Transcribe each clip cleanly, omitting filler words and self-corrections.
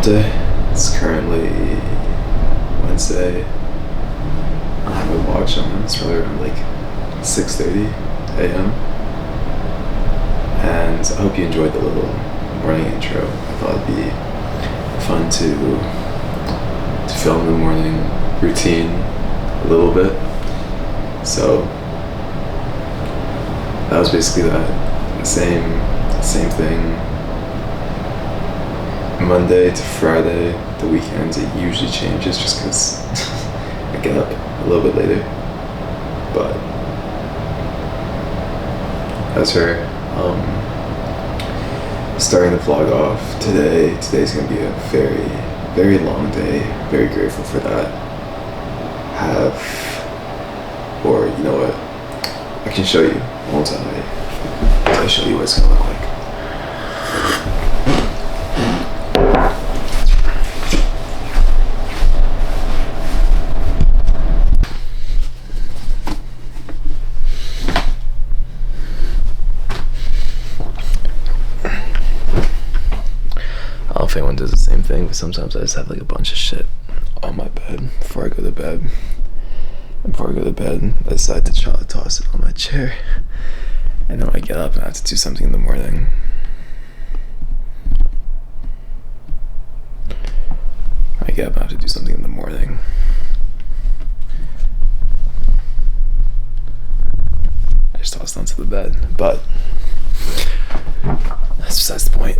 day. It's currently Wednesday. I have a watch on. It's probably around like 6:30 a.m. And I hope you enjoyed the little morning intro. I thought it'd be fun to film the morning routine a little bit. So that was basically that. Same thing. Monday to Friday, the weekends, it usually changes just because I get up a little bit later. But as for starting the vlog off today's gonna be a very, very long day. Very grateful for that. Or you know what? I can show you once I show you what it's gonna look like. I don't know if anyone does the same thing, but sometimes I just have like a bunch of shit on my bed before I go to bed. And before I go to bed, I decide to try to toss it on my chair. And then when I get up and I have to do something in the morning, I have to do something in the morning. I just toss it onto the bed, but that's besides the point.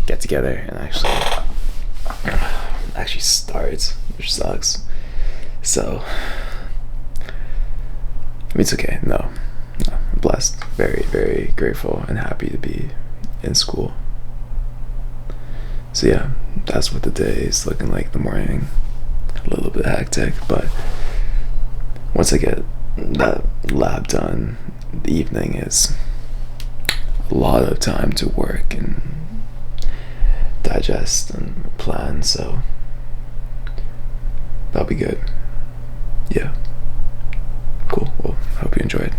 Get together and actually starts, which sucks. So I mean, it's okay. No, I'm blessed, very, very grateful and happy to be in school. So yeah, that's what the day is looking like in the morning. A little bit hectic, but once I get that lab done, the evening is a lot of time to work and digest and plan, so that'll be good. Yeah, cool. Well, hope you enjoyed.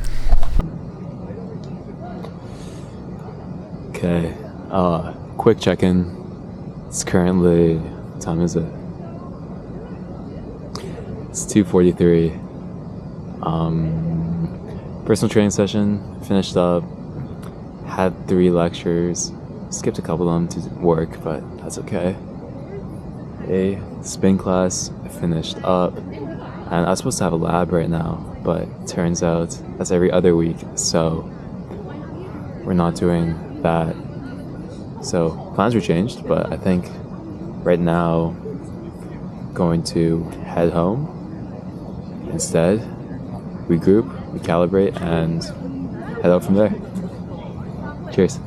Okay, quick check-in. It's currently, what time is it? It's 2:43. Personal training session finished up. Had 3 lectures. Skipped a couple of them to work, but that's okay. A spin class finished up, and I was supposed to have a lab right now, but turns out that's every other week, so we're not doing that. So plans were changed, but I think right now going to head home instead, regroup, recalibrate, and head out from there. Cheers.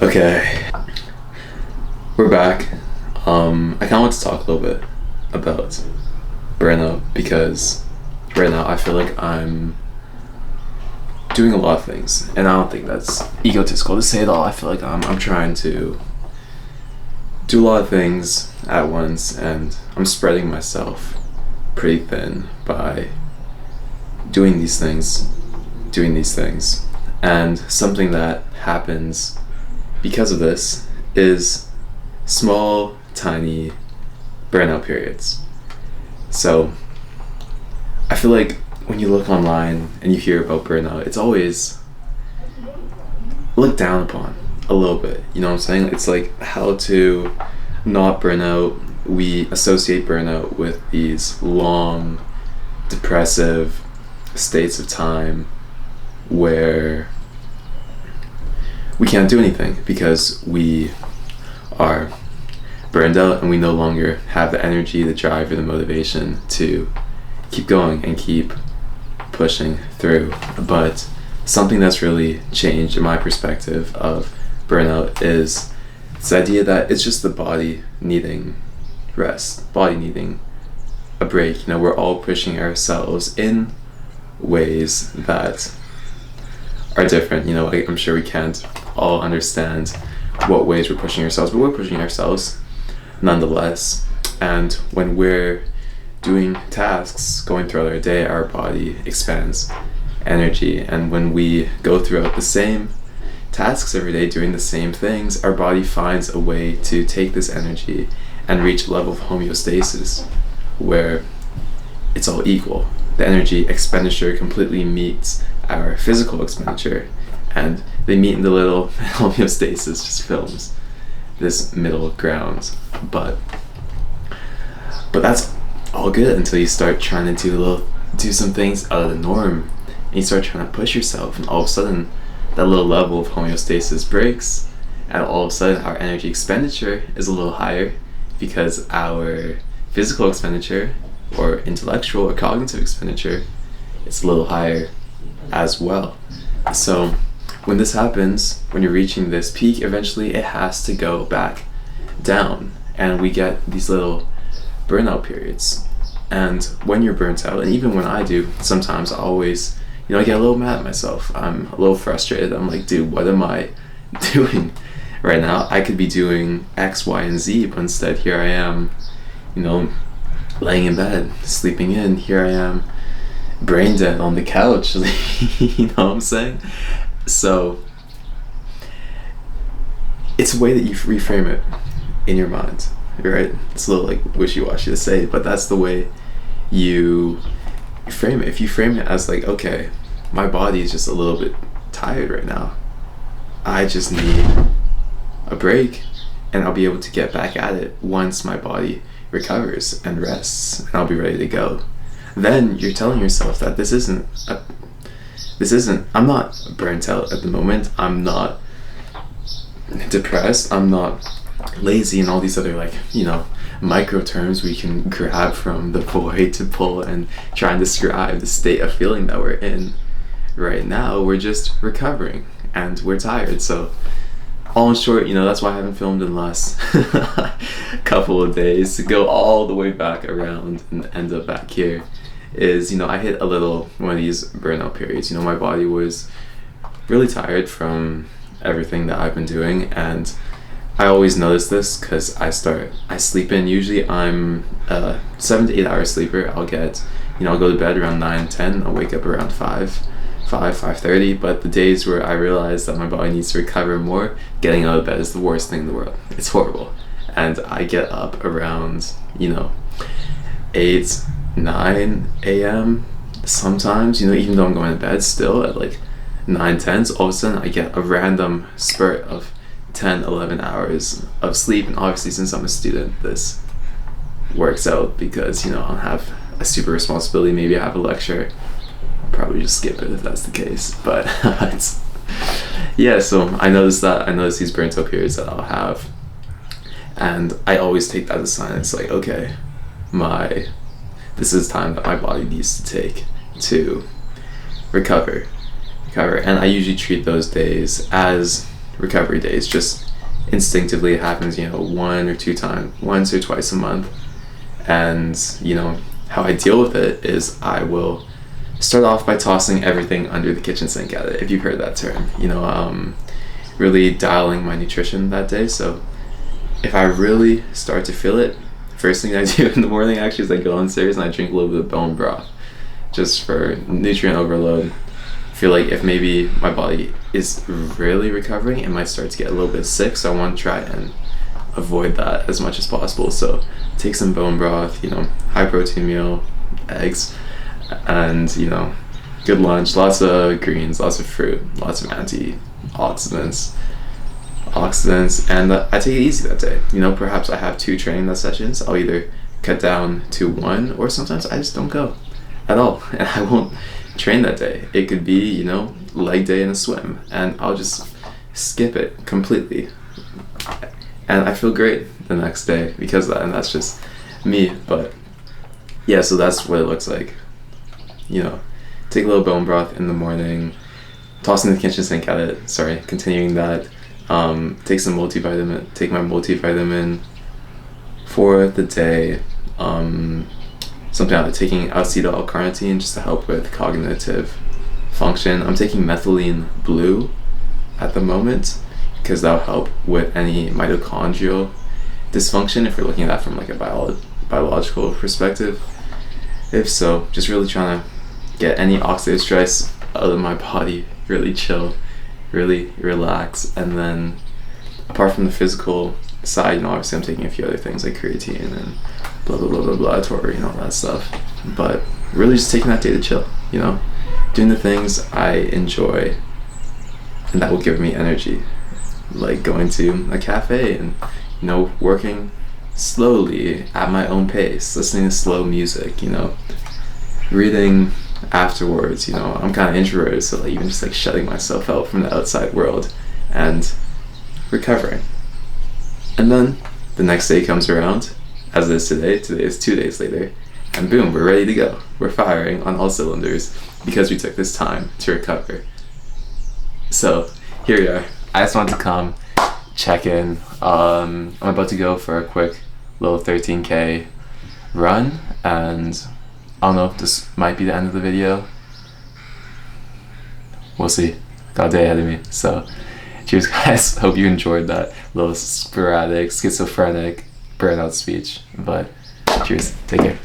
Okay, we're back. I kind of want to talk a little bit about burnout because right now I feel like I'm doing a lot of things, and I don't think that's egotistical to say it all. I feel like I'm trying to do a lot of things at once, and I'm spreading myself pretty thin by doing these things. And something that happens because of this is small, tiny burnout periods. So I feel like when you look online and you hear about burnout, it's always looked down upon a little bit. You know what I'm saying? It's like how to not burn out. We associate burnout with these long, depressive states of time where we can't do anything because we are burned out and we no longer have the energy, the drive, or the motivation to keep going and keep pushing through. But something that's really changed in my perspective of burnout is It's the idea that it's just the body needing rest, body needing a break. We're all pushing ourselves in ways that are different. I'm sure we can't all understand what ways we're pushing ourselves, but we're pushing ourselves nonetheless. And when we're doing tasks, going throughout our day, our body expands energy. And when we go throughout the same tasks every day, doing the same things, our body finds a way to take this energy and reach a level of homeostasis where it's all equal. The energy expenditure completely meets our physical expenditure, and they meet in the little homeostasis, just films this middle ground. But that's all good until you start trying to do some things out of the norm, and you start trying to push yourself, and all of a sudden that little level of homeostasis breaks, and all of a sudden our energy expenditure is a little higher because our physical expenditure or intellectual or cognitive expenditure is a little higher as well. So when this happens, when you're reaching this peak, eventually it has to go back down, and we get these little burnout periods. And when you're burnt out, and even when I do, sometimes I always, I get a little mad at myself. I'm a little frustrated. I'm like, dude, what am I doing right now? I could be doing X, Y, and Z, but instead here I am, laying in bed, sleeping in. Here I am, brain dead on the couch. You know what I'm saying? So it's a way that you reframe it in your mind, right? It's a little like wishy-washy to say, but that's the way you frame it. If you frame it as like, okay, my body is just a little bit tired right now, I just need a break, and I'll be able to get back at it once my body recovers and rests, and I'll be ready to go. Then you're telling yourself that this isn't I'm not burnt out at the moment, I'm not depressed, I'm not lazy, and all these other micro terms we can grab from the void to pull and try and describe the state of feeling that we're in right now. We're just recovering and we're tired. So all in short, that's why I haven't filmed in the last couple of days, to go all the way back around and end up back here, is I hit one of these burnout periods. My body was really tired from everything that I've been doing, and I always notice this because I sleep in. Usually I'm a 7 to 8 hour sleeper. I'll go to bed around 9-10. I'll wake up around 5:30. But the days where I realize that my body needs to recover more, getting out of bed is the worst thing in the world. It's horrible. And I get up around 8-9 a.m. sometimes, even though I'm going to bed still at 9-10. So all of a sudden I get a random spurt of 10-11 hours of sleep. And obviously, since I'm a student, this works out because I don't have a super responsibility. Maybe I have a lecture, I'll probably just skip it if that's the case. But so I notice these burnt out periods that I'll have, and I always take that as a sign. It's like, okay, this is time that my body needs to take to recover. And I usually treat those days as recovery days. Just instinctively, it happens once or twice a month. And how I deal with it is I will start off by tossing everything under the kitchen sink at it, if you've heard that term. Really dialing my nutrition that day. So if I really start to feel it, first thing I do in the morning actually is I go downstairs and I drink a little bit of bone broth, just for nutrient overload. I feel like if maybe my body is really recovering, it might start to get a little bit sick, so I want to try and avoid that as much as possible. So take some bone broth, high protein meal, eggs, and good lunch, lots of greens, lots of fruit, lots of antioxidants, and I take it easy that day. Perhaps I have 2 training sessions. I'll either cut down to 1, or sometimes I just don't go at all, and I won't train that day. It could be leg day and a swim, and I'll just skip it completely, and I feel great the next day because of that. And that's just me. But yeah, so that's what it looks like. Take a little bone broth in the morning, toss in the kitchen sink at it. Continuing that. take my multivitamin for the day. Something like taking acetyl-L-carnitine just to help with cognitive function. I'm taking methylene blue at the moment because that'll help with any mitochondrial dysfunction if we're looking at that from like a biological perspective. If so, just really trying to get any oxidative stress out of my body, really chill, really relax. And then apart from the physical side, you know, obviously I'm taking a few other things like creatine and blah blah blah blah blah, taurine, all that stuff. But really just taking that day to chill, you know, doing the things I enjoy and that will give me energy, like going to a cafe and, you know, working slowly at my own pace, listening to slow music, you know, reading afterwards. You know, I'm kind of introverted, so like even just like shutting myself out from the outside world and recovering. And then the next day comes around, as it is today. Today is 2 days later, and boom, we're ready to go. We're firing on all cylinders because we took this time to recover. So here we are. I just wanted to come check in. I'm about to go for a quick little 13K run, and I don't know if this might be the end of the video. We'll see. Got a day ahead of me. So cheers guys. Hope you enjoyed that little sporadic, schizophrenic burnout speech. But cheers. Take care.